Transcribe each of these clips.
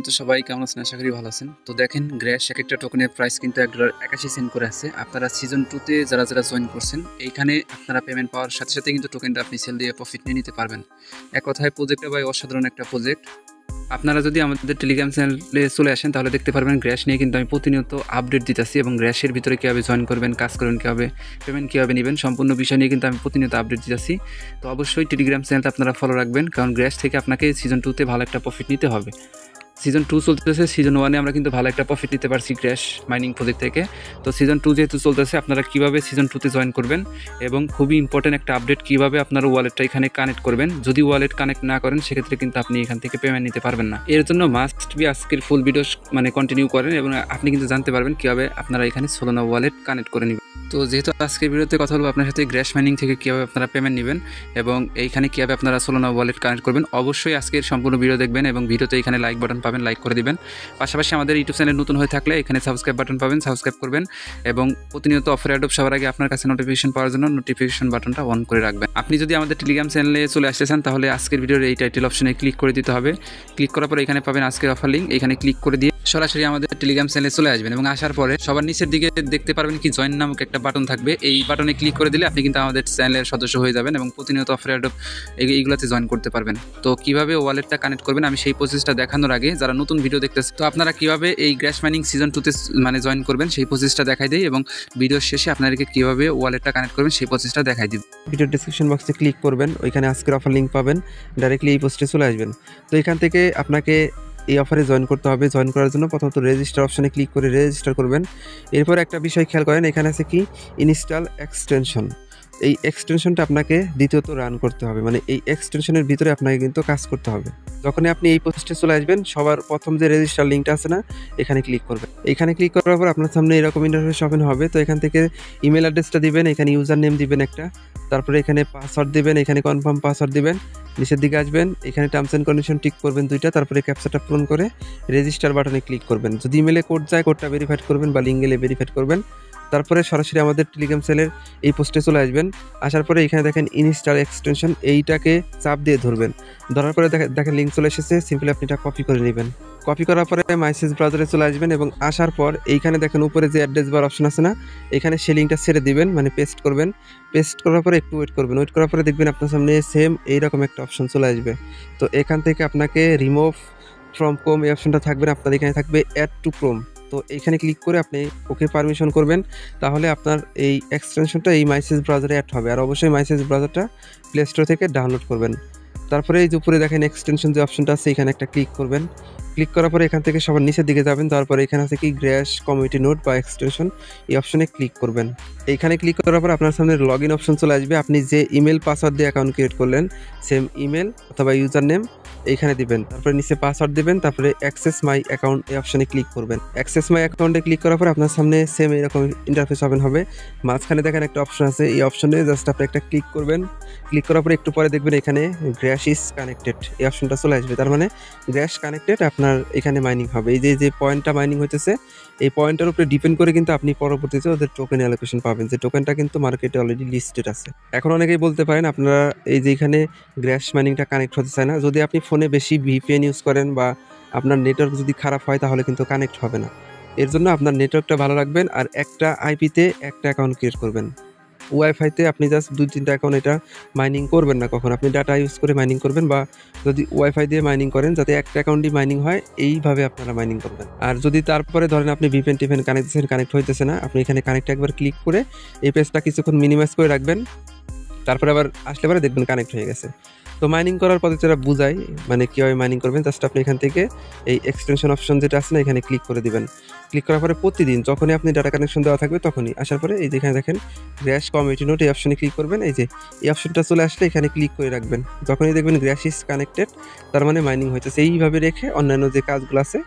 তো সবাই কেমন আছেন? আশা করি ভালো আছেন। তো দেখেন গ্র্যাশ এক একটা টোকেনের প্রাইস কিন্তু $1.81 করে আছে। আপনারা সিজন 2 তে যারা জয়েন করছেন এইখানে আপনারা পেমেন্ট পাওয়ার সাথে সাথে কিন্তু টোকেনটা আপনি সেল দিয়ে প্রফিট নিয়ে নিতে পারবেন। এক কথায় প্রজেক্টটা ভাই অসাধারণ একটা প্রজেক্ট। আপনারা যদি আমাদের টেলিগ্রাম চ্যানেলে চলে আসেন তাহলে দেখতে পারবেন গ্র্যাশ নিয়ে কিন্তু আমি প্রতিনিয়ত আপডেট দিতেছি এবং গ্র্যাশের ভিতরে কীভাবে জয়েন করবেন, কাজ করবেন কীভাবে, পেমেন্ট কীভাবে নেবেন, সম্পূর্ণ বিষয় নিয়ে কিন্তু আমি প্রতিনিয়ত আপডেট দিতেছি। তো অবশ্যই টেলিগ্রাম চ্যানেলটা আপনারা ফলো রাখবেন, কারণ গ্র্যাশ থেকে আপনাকে সিজন 2 তে ভালো একটা প্রফিট নিতে হবে। সিজন 2 চলতেছে, সিজন 1 এ আমরা কিন্তু ভালো একটা প্রফিট নিতে পারছি গ্র্যাশ মাইনিং প্রজেক্ট থেকে। তো সিজন 2 যেহেতু চলতেছে, আপনারা কীভাবে সিজন 2 তে জয়েন করবেন এবং খুবই ইম্পর্টেন্ট একটা আপডেট, কীভাবে আপনার ওয়ালেটটা এখানে কানেক্ট করবেন। যদি ওয়ালেট কানেক্ট না করেন সেক্ষেত্রে কিন্তু আপনি এখান থেকে পেমেন্ট নিতে পারবেন না। এর জন্য মাস্ট বি আজকের ফুল ভিডিও কন্টিনিউ করেন এবং আপনি কিন্তু জানতে পারবেন কীভাবে আপনারা এখানে সোলানা ওয়ালেট কানেক্ট করে নেবেন। তো যেহেতু আজকের ভিডিওতে কথা বলবো আপনার সাথে গ্র্যাশ মাইনিং থেকে কীভাবে আপনারা পেমেন্ট নেবেন এবং এইখানে কীভাবে আপনারা সোলানা ওয়ালেট কানেক্ট করবেন, অবশ্যই আজকের সম্পূর্ণ ভিডিও দেখবেন এবং ভিডিওতে এখানে লাইক বাটন পাবেন, লাইক করে দিবেন। পাশাপাশি আমাদের ইউটিউব চ্যানেল নতুন হয়ে থাকলে এখানে সাবস্ক্রাইব বাটন পাবেন, সাবস্ক্রাইব করবেন এবং প্রতিনিয়ত অফার অ্যাডপ সবার আগে আপনার কাছে নোটিফিকেশন পাওয়ার জন্য নোটিফিকেশন বাটনটা অন করে রাখবেন। আপনি যদি আমাদের টেলিগ্রাম চ্যানেলে চলে আসতে চান তাহলে আজকের ভিডিওর এই টাইটেল অপশনে ক্লিক করে দিতে হবে। ক্লিক করার পরে এখানে পাবেন আজকের অফার লিঙ্ক, এখানে ক্লিক করে দিয়ে সরাসরি আমাদের টেলিগ্রাম চ্যানেলে চলে আসবেন এবং আসার পরে সবার নিচের দিকে দেখতে পারবেন কি জয়েন নামক একটা বাটন থাকবে। এই বাটনে ক্লিক করে দিলে আপনি কিন্তু আমাদের চ্যানেলের সদস্য হয়ে যাবেন এবং প্রতিনিয়ত অফার অ্যাডপ এইগুলোতে জয়েন করতে পারবেন। তো কীভাবে ওয়ালেটটা কানেক্ট করবেন আমি সেই প্রসেসটা দেখানোর আগে যারা নতুন ভিডিও দেখতেছে, তো আপনারা কীভাবে এই গ্র্যাশ মাইনিং সিজন 2 তে জয়েন করবেন সেই প্রসেসটা দেখাই দিই এবং ভিডিওর শেষে আপনাদেরকে কীভাবে ওয়ালেটটা কানেক্ট করবেন সেই প্রসেসটা দেখাই দিব। ভিডিও ডেসক্রিপশন বক্সে ক্লিক করবেন, ওইখানে আজকের অফার লিঙ্ক পাবেন, ডাইরেক্টলি এই পোস্টে চলে আসবেন। তো এখান থেকে আপনাকে এই অফারে জয়েন করতে হবে। জয়েন করার জন্য প্রথমত রেজিস্টার অপশনে ক্লিক করে রেজিস্টার করবেন। এরপর একটা বিষয় খেয়াল করেন, এখানে আছে কি ইনস্টল এক্সটেনশন। এই এক্সটেনশনটা আপনাকে দ্বিতীয়ত রান করতে হবে, মানে এই এক্সটেনশনের ভিতরে আপনাকে কিন্তু কাজ করতে হবে। যখনই আপনি এই পোস্টে চলে আসবেন সবার প্রথম যে রেজিস্টার লিঙ্কটা আছে না, এখানে ক্লিক করবেন। এখানে ক্লিক করার পর আপনার সামনে এরকম ইন্টারফেস ওপেন হবে। তো এখান থেকে ইমেল অ্যাড্রেসটা দিবেন, এখানে ইউজার নেম দিবেন একটা, তারপরে এখানে পাসওয়ার্ড দিবেন, এখানে কনফার্ম পাসওয়ার্ড দিবেন, নিচের দিকে আসবেন, এখানে টার্মস অ্যান্ড কন্ডিশন টিক করবেন 2টা, তারপরে ক্যাপচাটা পূরণ করে রেজিস্টার বাটনে ক্লিক করবেন। যদি ইমেলে কোড যায় কোডটা ভেরিফাইড করবেন বা লিঙ্ক গেলে ভেরিফাইড করবেন। তারপরে সরাসরি আমাদের টেলিগ্রাম চ্যানেলের এই পোস্টে চলে আসবেন। আসার পরে এখানে দেখেন ইনস্টল এক্সটেনশন, এইটাকে চাপ দিয়ে ধরবেন। ধরার পরে দেখেন লিঙ্ক চলে এসেছে, সিম্পলি আপনি এটা কপি করে নেবেন। কপি করার পরে মাইসেজ ব্রাউজারে চলে আসবেন এবং আসার পর এইখানে দেখেন উপরে যে অ্যাড্রেস বার অপশন আছে না, এখানে সেই লিঙ্কটা ছেড়ে দিবেন, মানে পেস্ট করবেন। পেস্ট করার পরে একটু ওয়েট করবেন। ওয়েট করার পরে দেখবেন আপনার সামনে সেম এইরকম একটা অপশন চলে আসবে। তো এখান থেকে আপনাকে রিমুভ ফ্রম ক্রোম এই অপশনটা থাকবে, আপনার এখানে থাকবে অ্যাড টু ক্রোম। তো এইখানে ক্লিক করে আপনি ওকে পারমিশন করবেন, তাহলে আপনার এই এক্সটেনশনটা এই মাইসেজ ব্রাউজারে অ্যাড হবে। আর অবশ্যই মাইসেজ ব্রাউজারটা প্লে স্টোর থেকে ডাউনলোড করবেন। তারপরে এই যে উপরে দেখেন এক্সটেনশন যে অপশনটা আছে, এখানে একটা ক্লিক করবেন। ক্লিক করার পরে এখান থেকে সবার নিচের দিকে যাবেন, তারপরে এখানে আছে কি গ্র্যাশ কমিউনিটি নোড বা এক্সটেনশন, এই অপশনে ক্লিক করবেন। এইখানে ক্লিক করার পর আপনার সামনে লগ ইন অপশন চলে আসবে। আপনি যে ইমেল পাসওয়ার্ড দিয়ে অ্যাকাউন্ট ক্রিয়েট করলেন সেম ইমেল অথবা ইউজার নেম এইখানে দিবেন, তারপরে নিচে পাসওয়ার্ড দিবেন, তারপরে অ্যাক্সেস মাই অ্যাকাউন্ট এই অপশনে ক্লিক করবেন। অ্যাক্সেস মাই অ্যাকাউন্টে ক্লিক করার পর আপনার সামনে সেম এরকম ইন্টারফেস ওপেন হবে। মাঝখানে দেখেন একটা অপশন আছে, এই অপশনে জাস্ট আপনি একটা ক্লিক করবেন। ক্লিক করার পরে একটু পরে দেখবেন এখানে গ্র্যাশ ইজ কানেক্টেড এই অপশনটা চলে আসবে। তার মানে গ্র্যাশ কানেক্টেড, আপনার এখানে মাইনিং হবে। এই যে পয়েন্টটা মাইনিং হইতেছে, এই পয়েন্টের উপরে ডিপেন্ড করে কিন্তু আপনি পরবর্তীতে ওদের টোকেন অ্যালোকেশন পাবেন, যে টোকেনটা কিন্তু মার্কেটে অলরেডি লিস্টেড আছে। এখন অনেকেই বলতে পারেন আপনারা এই যে এখানে গ্র্যাশ মাইনিংটা কানেক্ট হতে চায় না। যদি আপনি ফোনে বেশি ভিপিএন ইউজ করেন বা আপনার নেটওয়ার্ক যদি খারাপ হয় তাহলে কিন্তু কানেক্ট হবে না। এর জন্য আপনার নেটওয়ার্কটা ভালো রাখবেন আর একটা আইপিতে একটা অ্যাকাউন্ট ক্রিয়েট করবেন। ওয়াইফাইতে আপনি জাস্ট 2-3টা অ্যাকাউন্ট এটা মাইনিং করবেন না কখন, আপনি ডাটা ইউজ করে মাইনিং করবেন, বা যদি ওয়াইফাই দিয়ে মাইনিং করেন যাতে একটা অ্যাকাউন্টই মাইনিং হয়, এইভাবে আপনারা মাইনিং করবেন। আর যদি তারপরে ধরেন আপনি ভিপিএন টিফেন কানেক্ট হইতেছে না, আপনি এখানে কানেক্ট একবার ক্লিক করে এই পেজটা কিছুক্ষণ মিনিমাইজ করে রাখবেন, তারপরে আবার আসলে পরে দেখবেন কানেক্ট হয়ে গেছে। তো মাইনিং করার পদ্ধতিটা বুঝাই, মানে কীভাবে মাইনিং করবেন। জাস্ট আপনি এখান থেকে এই এক্সটেনশন অপশন যেটা আছে না, এখানে ক্লিক করে দিবেন। ক্লিক করার পরে প্রতিদিন যখনই আপনি ডাটা কানেকশন দেওয়া থাকবে তখনই আসার পরে এই যে এখানে দেখেন গ্র্যাশ কমিউনিটি নোট এই অপশনে ক্লিক করবেন। এই যে এই অপশনটা চলে আসলে এখানে ক্লিক করে রাখবেন। যখনই দেখবেন গ্র্যাশ ইজ কানেক্টেড, তার মানে মাইনিং হয়েছে। এইভাবে রেখে অন্যান্য যে কাজগুলো আছে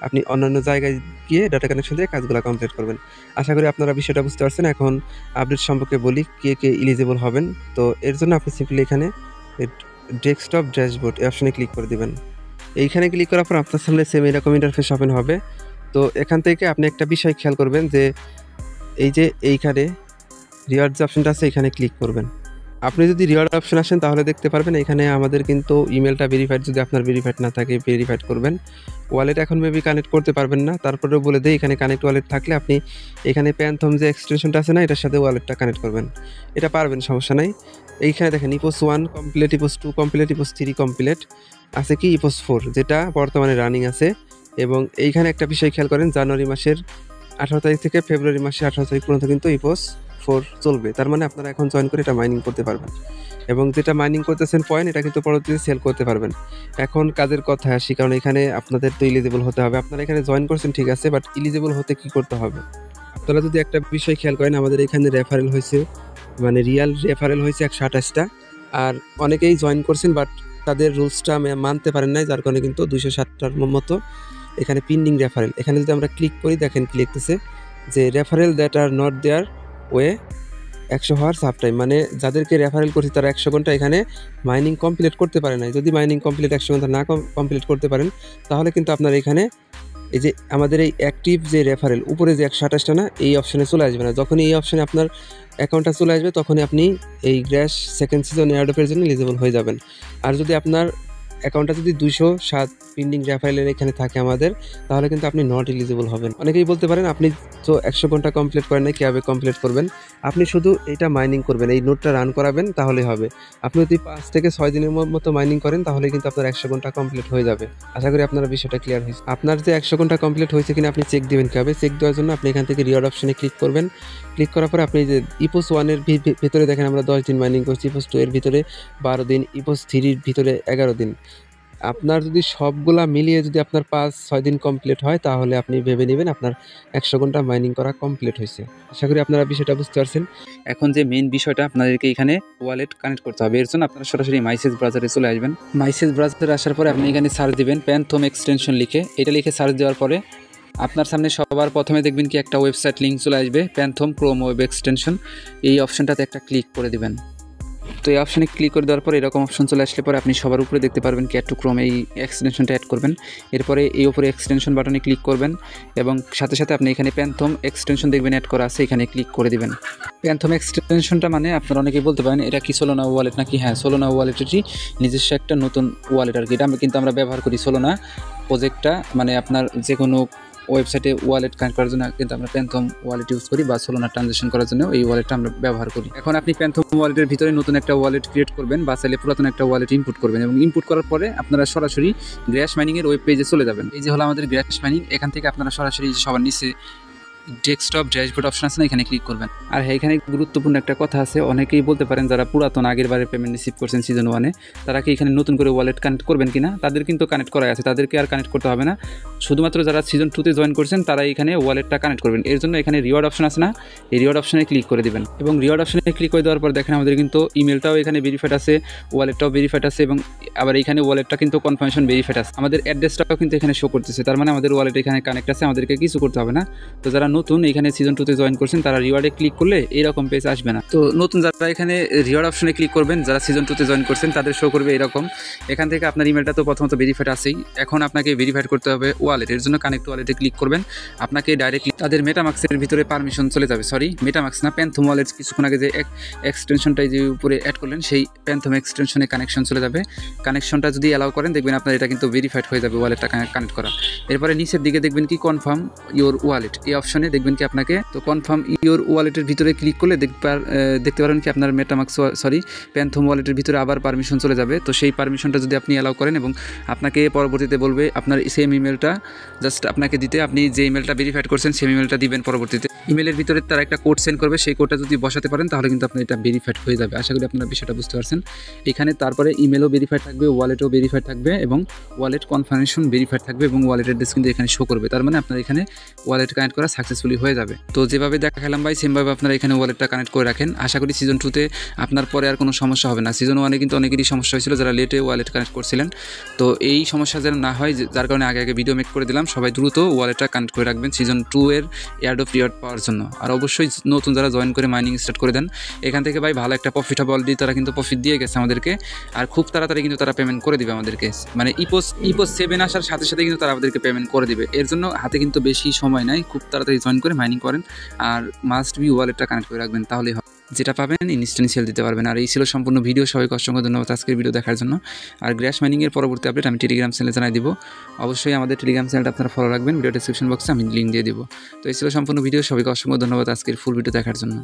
আপনি অন্যান্য জায়গায় গিয়ে ডাটা কানেকশন দিয়ে কাজগুলো কমপ্লিট করবেন। আশা করি আপনারা বিষয়টা বুঝতে পারছেন। এখন আপডেট সম্পর্কে বলি, কে এলিজিবল হবেন। তো এর জন্য আপনি সিম্পলি এখানে ডেস্কটপ ড্যাশবোর্ড এই অপশনে ক্লিক করে দিবেন। এইখানে ক্লিক করার পর আপনার সামনে সেম এরকম ইন্টারফেস ওপেন হবে। তো এখান থেকে আপনি একটা বিষয় খেয়াল করবেন যে এই যে এইখানে রিওয়ার্ড যে অপশনটা আছে এখানে ক্লিক করবেন। আপনি যদি রিওয়ার্ড অপশন আসেন তাহলে দেখতে পারবেন এখানে আমাদের কিন্তু ইমেলটা ভেরিফাইড, যদি আপনার ভেরিফাইড না থাকে ভেরিফাইড করবেন। ওয়ালেট এখন মেবি কানেক্ট করতে পারবেন না, তারপরেও বলে দেই এখানে কানেক্ট ওয়ালেট থাকলে আপনি এখানে প্যান্থম যে এক্সটেনশনটা আছে না, এটার সাথে ওয়ালেটটা কানেক্ট করবেন, এটা পারবেন, সমস্যা নাই। এইখানে দেখেন EPOS 1 complete, EPOS 2 complete, EPOS 3 complete, আছে কি ইপোস 4 যেটা বর্তমানে রানিং আছে। এবং এইখানে একটা বিষয় খেয়াল করেন, জানুয়ারি মাসের 18 তারিখ থেকে ফেব্রুয়ারি মাসের 18 তারিখ পর্যন্ত কিন্তু ইপোস 4 চলবে। তার মানে আপনারা এখন জয়েন করে এটা মাইনিং করতে পারবেন, এবং যেটা মাইনিং করতেছেন পয়েন্ট, এটা কিন্তু পরবর্তীতে সেল করতে পারবেন। এখন কাজের কথা আসি, কারণ এখানে আপনাদের তো ইলিজিবল হতে হবে। আপনারা এখানে জয়েন করছেন ঠিক আছে, বাট ইলিজিবল হতে কি করতে হবে? আপনারা যদি একটা বিষয় খেয়াল করেন, আমাদের এখানে রেফারেল হয়েছে, মানে রিয়াল রেফারেল হয়েছে 128টা, আর অনেকেই জয়েন করছেন বাট তাদের রুলসটা মানতে পারেন নাই, যার কারণে কিন্তু 260টার মতো এখানে পেন্ডিং রেফারেল। এখানে যদি আমরা ক্লিক করি, দেখেন কি লিখতেছে যে referral that are not there way 100 হওয়ার সাব টাইম, মানে যাদেরকে রেফারেল করছি তারা 100 ঘন্টা এখানে মাইনিং কমপ্লিট করতে পারে নাই। যদি মাইনিং কমপ্লিট 100 ঘন্টা না কমপ্লিট করতে পারেন, তাহলে কিন্তু আপনার এখানে এই যে আমাদের এই অ্যাক্টিভ যে রেফারেল উপরে যে 128টা না, এই অপশনে চলে আসবে না। যখন এই অপশনে আপনার অ্যাকাউন্টটা চলে আসবে, তখনই আপনি এই গ্র্যাশ সেকেন্ড সিজন এয়ারড্রপের জন্য এলিজিবল হয়ে যাবেন। আর যদি আপনার অ্যাকাউন্টটা যদি 207 পেন্ডিং রেফারেলের এখানে থাকে আমাদের, তাহলে কিন্তু আপনি নট এলিজিবল হবেন। অনেকেই বলতে পারেন আপনি তো 100 ঘন্টা কমপ্লিট করেন না, কীভাবে কমপ্লিট করবেন? আপনি শুধু এটা মাইনিং করবেন, এই নোটটা রান করাবেন, তাহলেই হবে। আপনি যদি 5 থেকে 6 দিনের মতো মাইনিং করেন, তাহলে কিন্তু আপনার 100 ঘন্টা কমপ্লিট হয়ে যাবে। আশা করি আপনারা বিষয়টা ক্লিয়ার হয়েছে। আপনার যে 100 ঘন্টা কমপ্লিট হয়েছে কিনা আপনি চেক দিবেন কীভাবে? চেক দেওয়ার জন্য আপনি এখান থেকে রিওয়ার্ড অপশনে ক্লিক করবেন। ক্লিক করার পরে আপনি যে ইপোস 1-এর ভিতরে দেখেন আমরা 10 দিন মাইনিং করছি, ইপোস 2-এর ভিতরে 12 দিন, ইপোস 3-র ভিতরে 11 দিন। আপনার যদি সবগুলা মিলিয়ে যদি আপনার 5-6 দিন কমপ্লিট হয়, তাহলে আপনি ভেবে নেবেন আপনার 100 ঘন্টা মাইনিং করা কমপ্লিট হয়েছে। আশা করি আপনারা বিষয়টা বুঝতে পারছেন। এখন যে মেইন বিষয়টা, আপনাদেরকে এখানে ওয়ালেট কানেক্ট করতে হবে। এর জন্য আপনারা সরাসরি মাইসেজ ব্রাউজারে চলে আসবেন। মাইসেজ ব্রাউজারে আসার পরে আপনি এখানে সার্চ দিবেন প্যান্থম এক্সটেনশন লিখে। এটা লিখে সার্চ দেওয়ার পরে আপনার সামনে সবার প্রথমে দেখবেন কি একটা ওয়েবসাইট লিঙ্ক চলে আসবে, প্যান্থম ক্রোম ওয়েব এক্সটেনশন। এই অপশনটাতে একটা ক্লিক করে দিবেন। তো এই অপশানে ক্লিক করে দেওয়ার পরে এরকম অপশন চলে আসলে পরে আপনি সবার উপরে দেখতে পারবেন কি অ্যাড টু ক্রোম, এই এক্সটেনশনটা অ্যাড করবেন। এরপরে এই উপরে এক্সটেনশন বাটনে ক্লিক করবেন এবং সাথে সাথে আপনি এখানে প্যান্থম এক্সটেনশন দেখবেন অ্যাড করা আছে, এখানে ক্লিক করে দিবেন। প্যান্থম এক্সটেনশনটা মানে আপনারা অনেকেই বলতে পারেন এটা কি সোলোনা ওয়ালেট নাকি? হ্যাঁ, সোলোনা ওয়ালেটেরই নিজস্ব একটা নতুন ওয়ালেট আর কি। এটা কিন্তু আমরা ব্যবহার করি সোলোনা প্রজেক্টটা, মানে আপনার যে কোনো ওয়েবসাইটে ওয়ালেট কানেক্ট করার জন্য কিন্তু আমরা প্যান্থম ওয়ালেট ইউজ করি, বা সোলোনা ট্রানজাকশন করার জন্য এই ওয়ালেটটা আমরা ব্যবহার করি। এখন আপনি প্যান্থম ওয়ালেটের ভিতরে নতুন একটা ওয়ালেট ক্রিয়েট করবেন, বা চাইলে পুরাতন একটা ওয়ালেট ইনপুট করবেন, এবং ইনপুট করার পরে আপনারা সরাসরি গ্র্যাশ মাইনিংয়ের ওয়েব পেজে চলে যাবেন। এই যে হলো আমাদের গ্র্যাশ মাইনিং। এখান থেকে আপনারা সরাসরি সবার নিচে ডেস্কটপ ড্যাশবোর্ড অপশন আছে না, এখানে ক্লিক করবেন। আর হ্যাঁ, এখানে গুরুত্বপূর্ণ একটা কথা আছে, অনেকেই বলতে পারেন যারা পুরাতন আগের বারে পেমেন্ট রিসিভ করছেন সিজন 1-এ, তারা কি এখানে নতুন করে ওয়ালেট কানেক্ট করবেন কিনা? তাদের কিন্তু কানেক্ট করা আছে, তাদেরকে আর কানেক্ট করতে হবে না। শুধুমাত্র যারা সিজন 2-তে জয়েন করছেন তারা এখানে ওয়ালেটটা কানেক্ট করবেন। এর জন্য এখানে রিওয়ার্ড অপশন আছে না, এই রিওয়ার্ড অপশনে ক্লিক করে দিবেন। এবং রিওয়ার্ড অপশনে ক্লিক করে দেওয়ার পর দেখেন আমাদের কিন্তু ইমেলটাও এখানে ভেরিফাইড আছে, ওয়ালেটটাও ভেরিফাইড আছে, এবং আবার এখানে ওয়ালেটটা কিন্তু কনফার্মেশন ভেরিফাইড আছে। আমাদের অ্যাড্রেসটাও কিন্তু এখানে শো করতেছে, তার মানে আমাদের ওয়ালেট এখানে কানেক্ট আছে, আমাদেরকে কিছু করতে হবে না। তো যারা নতুন এখানে সিজন 2-তে জয়েন করছেন তারা রিওয়ার্ডে ক্লিক করলে এরকম পেজ আসবে না। তো নতুন যারা এখানে রিওয়ার্ড অপশনে ক্লিক করবেন, যারা সিজন 2-তে জয়েন করছেন তাদের শো করবে এরকম। এখান থেকে আপনার ইমেলটা তো প্রথমত ভেরিফাইড আছেই, এখন আপনাকে ভেরিফাইড করতে হবে ওয়ালেট। এর জন্য কানেক্ট ওয়ালেটে ক্লিক করবেন। আপনাকে ডাইরেক্টলি তাদের মেটামাক্সের ভিতরে পারমিশন চলে যাবে, সরি মেটামাক্স না, প্যান্থম ওয়ালেট কিছুক্ষণ আগে যে এক্সটেনশনটাই যে উপরে অ্যাড করলেন সেই প্যান্থম এক্সটেনশনে কানেকশন চলে যাবে। কানেকশনটা যদি অ্যালাউ করেন দেখবেন আপনার এটা কিন্তু ভেরিফাইড হয়ে যাবে ওয়ালেটটা কানেক্ট করা। এরপরে নিচের দিকে দেখবেন কি কনফার্ম ইওর ওয়ালেট, এই অপশনে দেখবেন কি আপনাকে তো কনফার্ম ইওর ওয়ালেটের ভিতরে ক্লিক করলে দেখতে পারেন কি আপনার মেটামাক্স প্যান্থম ওয়ালেটের ভিতরে আবার পারমিশন চলে যাবে। তো সেই পারমিশনটা যদি আপনি অ্যালাউ করেন এবং আপনাকে পরবর্তীতে বলবে আপনার সেম ইমেলটা জাস্ট আপনাকে দিতে, আপনি যে ইমেলটা ভেরিফাইড করছেন সেই ইমেলটা দিবেন পরবর্তীতে। ইমেলের ভিতরে তারা একটা কোড সেন্ড করবে, সেই কোডটা যদি বসাতে পারেন তাহলে কিন্তু আপনার এটা ভেরিফাইড হয়ে যাবে। আশা করি আপনারা বিষয়টা বুঝতে পারছেন। এখানে তারপরে ইমেলও ভেরিফাইড থাকবে, ওয়ালেটও ভেরিফাইড থাকবে, এবং ওয়ালেট কনফার্মেশন ভেরিফাইড থাকবে, এবং ওয়ালেটের অ্যাড্রেস কিন্তু এখানে শো করবে। তার মানে আপনার এখানে ওয়ালেট কানেক্ট করা সাকসেসফুলি হয়ে যাবে। তো যেভাবে দেখালাম ভাই সেমভাবে আপনারা এখানে ওয়ালেটটা কানেক্ট করে রাখেন। আশা করি সিজন 2-তে আপনার পরে আর কোনো সমস্যা হবে না। সিজন 1-এ কিন্তু অনেকেরই সমস্যা হয়েছিল যারা লেটে ওয়ালেট কানেক্ট করছিলেন। তো এই সমস্যা যেন না হয়, যার কারণে আগে ভিডিও মেক করে দিলাম। সবাই দ্রুত ওয়ালেটটা কানেক্ট করে রাখবেন সিজন 2-এর এয়ারড্রপ রিওয়ার্ড পাওয়ার জন্য। আর অবশ্যই নতুন যারা জয়েন করে মাইনিং স্টার্ট করে দেন, এখান থেকে ভাই ভালো একটা প্রফিট হবে। অলরেডি তারা কিন্তু প্রফিট দিয়ে গেছে আমাদেরকে, আর খুব তাড়াতাড়ি কিন্তু তারা পেমেন্ট করে দিবে আমাদেরকে। মানে ইপোস 7 আসার সাথে সাথে কিন্তু তারা আমাদেরকে পেমেন্ট করে দিবে। এর জন্য হাতে কিন্তু বেশি সময় নাই, খুব তাড়াতাড়ি জয়েন করে মাইনিং করেন, আর মাস্ট বি ওয়ালেটটা কানেক্ট করে রাখবেন, তাহলেই হবে। যেটা পাবেন ইনস্ট্যান্ট সেল দিতে পারবেন। আর এই ছিল সম্পূর্ণ ভিডিও। সবাইকে অসংখ্য ধন্যবাদ আজকের ভিডিও দেখার জন্য। আর গ্র্যাশ মাইনিংয়ের পরবর্তী আপডেট আমি টেলিগ্রাম চ্যানেলে জানাই দিব। অবশ্যই আমাদের টেলিগ্রাম চ্যানেলটা আপনারা ফলো রাখবেন। ভিডিও ডেসক্রিপশন বক্সে আমি লিঙ্ক দিয়ে দিব। তো এই ছিল সম্পূর্ণ ভিডিও। সবাইকে অসংখ্য ধন্যবাদ আজকের ফুল ভিডিও দেখার জন্য।